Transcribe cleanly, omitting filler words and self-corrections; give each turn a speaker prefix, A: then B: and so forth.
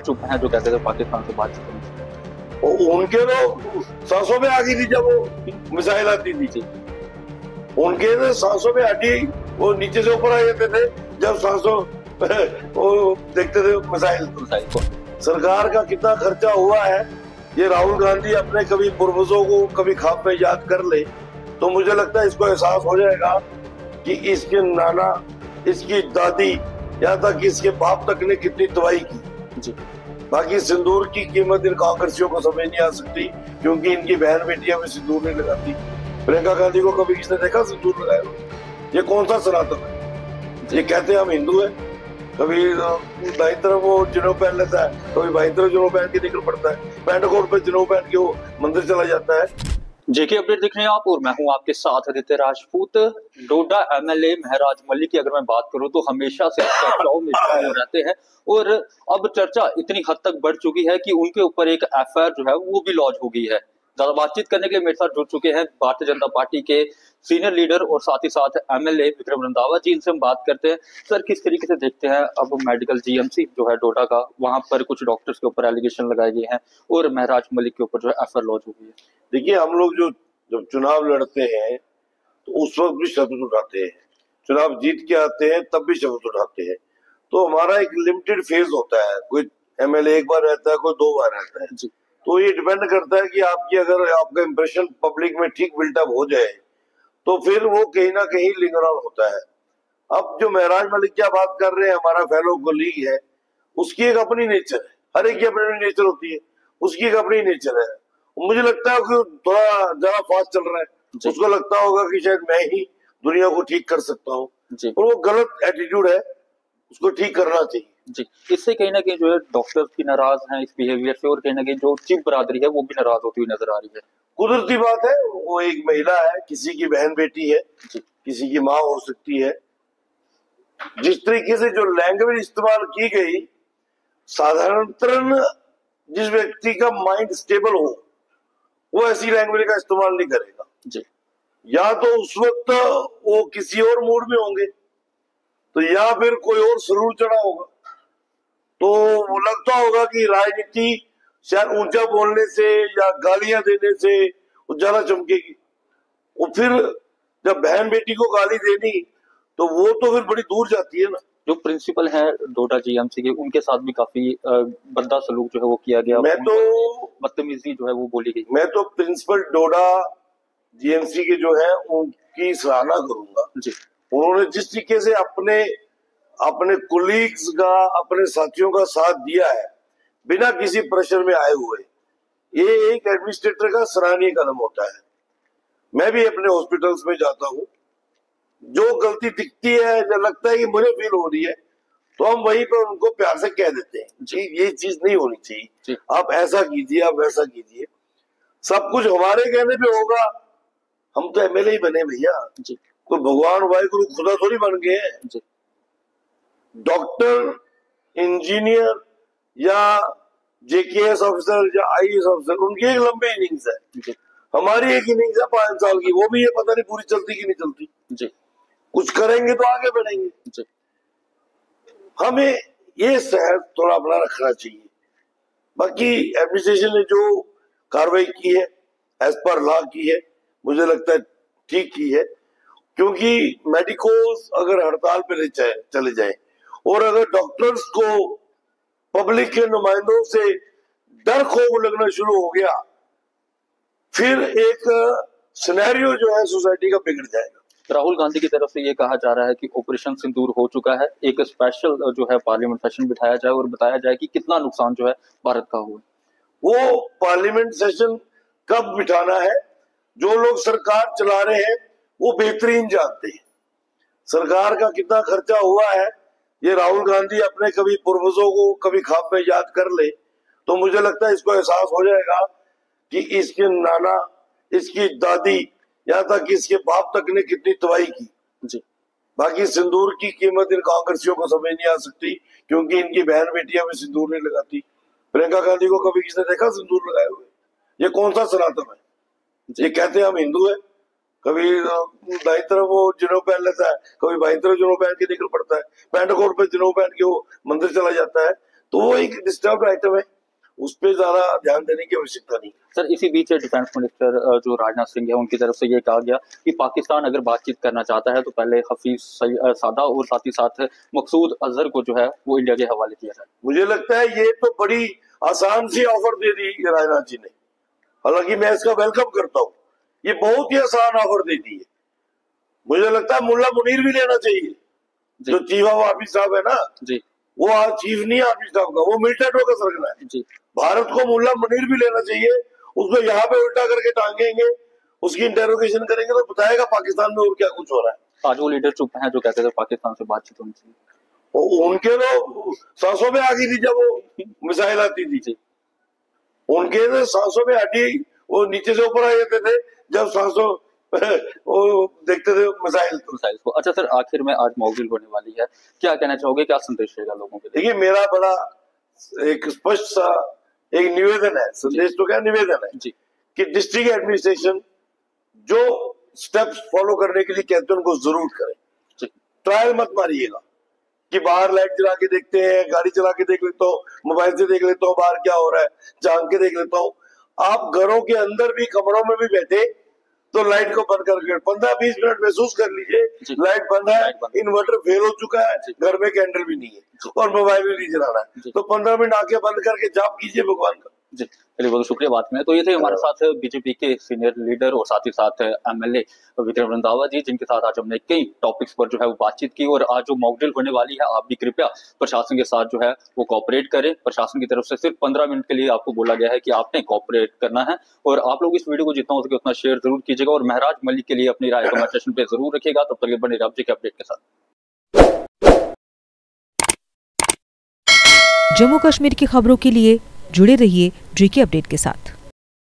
A: चुप हैं जो कहते थे पाकिस्तान से बातचीत करनी।
B: उनके तो सांसों में आ गई थी जब वो मिसाइल आती थी, उनके तो सांसों में हटी, वो नीचे से ऊपर आ जाते थे जब सांसों वो देखते थे मिसाइल को। सरकार का कितना खर्चा हुआ है ये राहुल गांधी अपने कभी पूर्वजों को कभी ख्वाब में याद कर ले तो मुझे लगता है इसको एहसास हो जाएगा कि इसके नाना, इसकी दादी, यहाँ तक इसके बाप तक ने कितनी दवाई की जी। बाकी सिंदूर की कीमत इन कांग्रेसियों को समझ नहीं आ सकती क्योंकि इनकी बहन बेटियां भी सिंदूर नहीं लगाती। प्रियंका गांधी को कभी किसने देखा सिंदूर लगाया? ये कौन सा सनातन है? ये कहते हैं हम हिंदू हैं, कभी दाई तरफ वो जिनो पहन लेता है, कभी बाई तरफ जिनो पहन के निकल पड़ता है, पैंट कोट पे जिनो पहन के वो मंदिर चला जाता है।
A: जेके अपडेट देख रहे हैं आप और मैं हूं आपके साथ आदित्य राजपूत। डोडा एमएलए महराज मलिक की अगर मैं बात करूं तो हमेशा से चर्चाओं में शामिल रहते हैं और अब चर्चा इतनी हद तक बढ़ चुकी है कि उनके ऊपर एक एफआईआर जो है वो भी लॉन्च हो गई है। ज्यादा बातचीत करने के लिए मेरे साथ जुड़ चुके हैं भारतीय जनता पार्टी के सीनियर लीडर और साथ ही साथ एमएलए विक्रम रंधावा जी। इनसे हम बात करते हैं। सर, किस तरीके से देखते हैं अब मेडिकल जीएमसी जो है डोडा का, वहां पर कुछ डॉक्टर्स के ऊपर एलिगेशन लगाए गए हैं और महराज मलिक के ऊपर जो है एफआईआर लॉन्च हो गई है।
B: देखिए, हम लोग जो जब चुनाव लड़ते हैं तो उस वक्त भी शब्द उठाते हैं, चुनाव जीत के आते हैं तब भी शब्द उठाते हैं। तो हमारा एक लिमिटेड फेज होता है, कोई एमएलए एक बार रहता है, कोई 2 बार रहता है जी। तो ये डिपेंड करता है कि आपकी अगर आपका इंप्रेशन पब्लिक में ठीक बिल्टअप हो जाए तो फिर वो कहीं ना कहीं लिंगर ऑन होता है। अब जो महराज मलिक क्या बात कर रहे हैं, हमारा फेलो कोलीग है, उसकी एक अपनी नेचर है, हर एक की अपनी नेचर होती है, उसकी एक अपनी नेचर है। मुझे लगता है कि थोड़ा ज्यादा फास्ट चल रहा है, उसको लगता होगा कि शायद मैं ही दुनिया को ठीक कर सकता हूँ, और वो गलत एटीट्यूड है, उसको ठीक करना चाहिए
A: जी। इससे कहीं ना कहीं जो है डॉक्टर्स भी नाराज हैं इस बिहेवियर से और कहीं ना कहीं जो चीफ बरादरी है वो भी नाराज होती हुई नजर आ रही है।
B: कुदरती बात है, वो एक महिला है, किसी की बहन बेटी है, किसी की माँ हो सकती है। जिस तरीके से जो लैंग्वेज इस्तेमाल की गई, साधारणतः जिस व्यक्ति का माइंड स्टेबल हो वो ऐसी लैंग्वेज का इस्तेमाल नहीं करेगा जी। या तो उस वक्त वो किसी और मूड में होंगे, तो या फिर कोई और सुरूर चढ़ा होगा, तो वो लगता होगा कि राजनीति शायद ऊंचा बोलने से या गालियां देने से ज्यादा चमकेगी। और फिर जब बहन बेटी को गाली देनी तो वो तो फिर बड़ी दूर जाती है ना।
A: जो प्रिंसिपल है डोडा जीएमसी के, उनके साथ भी काफी भद्दा सलूक जो है वो किया गया,
B: मैं तो
A: बदतमीजी जो है वो बोली गई।
B: मैं तो प्रिंसिपल डोडा जीएमसी के जो है उनकी सराहना करूंगा जी। उन्होंने जिस तरीके से अपने कोलीग्स का, अपने साथियों का साथ दिया है बिना किसी प्रेशर में आए हुए, ये एक एडमिनिस्ट्रेटर का सराहनीय कदम होता है। मैं भी अपने हॉस्पिटल्स में जाता हूँ, जो गलती दिखती है, जो लगता है कि मुझे फील हो रही है, तो हम वहीं पर उनको प्यार से कह देते हैं जी, ये चीज नहीं होनी चाहिए, आप ऐसा कीजिए, आप वैसा कीजिए। सब कुछ हमारे कहने पे होगा, हम तो एमएलए ही बने भैया, कोई भगवान वाहिगुरु खुदा थोड़ी बन गए हैं। डॉक्टर, इंजीनियर या जेकेएस ऑफिसर या आईएएस ऑफिसर, उनकी एक लंबी इनिंग्स है, हमारी एक इनिंग्स है 5 साल की, वो भी ये पता नहीं पूरी चलती कि नहीं चलती जी। कुछ करेंगे तो आगे बढ़ेंगे जी। हमें ये सहज थोड़ा अपना रखना चाहिए। बाकी एडमिनिस्ट्रेशन ने जो कार्रवाई की है एज पर लॉ की है, मुझे लगता है ठीक की है, क्योंकि मेडिकोस अगर हड़ताल पे चले जाए और अगर डॉक्टर्स को पब्लिक के नुमाइंदों से डर खौफ लगना शुरू हो गया, फिर एक सिनेरियो जो है सोसाइटी का बिगड़ जाएगा।
A: राहुल गांधी की तरफ से ये कहा जा रहा है कि ऑपरेशन सिंदूर हो चुका है, एक स्पेशल जो है पार्लियामेंट सेशन बिठाया जाए और बताया जाए कि कितना नुकसान जो है भारत का हुआ।
B: वो पार्लियामेंट सेशन कब बिठाना है, जो लोग सरकार चला रहे हैं वो बेहतरीन जानते हैं। सरकार का कितना खर्चा हुआ है ये राहुल गांधी अपने कभी पूर्वजों को कभी ख्वाब में याद कर ले तो मुझे लगता है इसको एहसास हो जाएगा कि इसके नाना, इसकी दादी, यहाँ तक इसके बाप तक ने कितनी तबाही की जी। बाकी सिंदूर की कीमत इन कांग्रेसियों को समझ नहीं आ सकती क्योंकि इनकी बहन बेटियां भी सिंदूर नहीं लगाती। प्रियंका गांधी को कभी किसने देखा सिंदूर लगाए हुए? ये कौन सा सनातन है? ये कहते हैं हम हिंदू है, कभी दाई तरफ वो जिनो पहन लेता है, कभी बाई तरफ जिनो पहन के निकल पड़ता है, पैंट कोट पे जिनो पहन के वो मंदिर चला जाता है। तो वो एक डिस्टर्ब आइटम है, उस पर ज्यादा ध्यान देने की आवश्यकता नहीं।
A: सर इसी बीच डिफेंस मिनिस्टर जो राजनाथ सिंह है उनकी तरफ से ये कहा गया कि पाकिस्तान अगर बातचीत करना चाहता है तो पहले हफीज सादा और साथ ही साथ मकसूद अजहर को जो है वो इंडिया के हवाले किया जाए।
B: मुझे लगता है ये तो बड़ी आसान सी ऑफर दे दी राजनाथ जी ने, हालांकि मैं इसका वेलकम करता हूँ। ये बहुत ही आसान ऑफर दे दी है। मुझे लगता है मुल्ला मुनीर भी लेना चाहिए, जो चीफ ऑफ आर्मी साहब है ना
A: जी,
B: वो आज चीफ नहीं आर्मी साहब का, वो मिलिटेंटों का सरगना है जी। भारत को मुल्ला मुनीर भी लेना चाहिए, उसको यहाँ पे उल्टा करके टांगेंगे, उसकी इंटेरोगेशन करेंगे तो बताएगा पाकिस्तान में और क्या कुछ हो रहा है।
A: आज वो लीडर चुप हैं जो कहते थे पाकिस्तान से बातचीत होनी चाहिए।
B: उनके तो सांसों में आ गई थी जब वो मिसाइल आती थी, उनके तो सांसों में हड्डी वो नीचे से ऊपर आ जाते थे जब सांसों वो देखते थे मिसाइल
A: को। अच्छा सर, आखिर में आज मॉकड्रिल होने वाली है, क्या कहना चाहोगे, क्या संदेश रहेगा लोगों के लिए?
B: देखिए मेरा बड़ा एक स्पष्ट सा एक निवेदन है, संदेश तो क्या निवेदन है जी, कि डिस्ट्रिक्ट एडमिनिस्ट्रेशन जो स्टेप्स फॉलो करने के लिए कहते हैं उनको जरूर करें। ट्रायल मत मारिएगा कि बाहर लाइट जला के देखते हैं, गाड़ी चला के देख लेता हूँ, मोबाइल से देख लेता हूँ बाहर क्या हो रहा है, झांक के देख लेता हूँ। आप घरों के अंदर भी कमरों में भी बैठे तो लाइट को बंद करके 15-20 मिनट महसूस कर लीजिए लाइट बंद है, इन्वर्टर फेल हो चुका है, घर में कैंडल भी नहीं है और मोबाइल भी नहीं चलाना है, तो 15 मिनट आके बंद करके जाप कीजिए भगवान का।
A: जी चलिए, बहुत शुक्रिया बात में। तो ये थे हमारे साथ बीजेपी के सीनियर लीडर और साथ ही साथ एमएलए विक्रम रंधावा जी, जिनके साथ आज हमने कई टॉपिक्स पर जो है वो बातचीत की। और आज जो मॉकड्रिल होने वाली है, आप भी कृपया प्रशासन के साथ जो है वो कोऑपरेट करें। प्रशासन की तरफ से सिर्फ 15 मिनट के लिए आपको बोला गया है कि आपने कोऑपरेट करना है, और आप लोग इस वीडियो को जितना हो सके उतना शेयर जरूर कीजिएगा और महराज मलिक के लिए अपनी राय कमेंट सेक्शन पे जरूर रखिएगा। तब तक बने रहिए के अपडेट के साथ।
C: जम्मू कश्मीर की खबरों के लिए जुड़े रहिए JK अपडेट के साथ।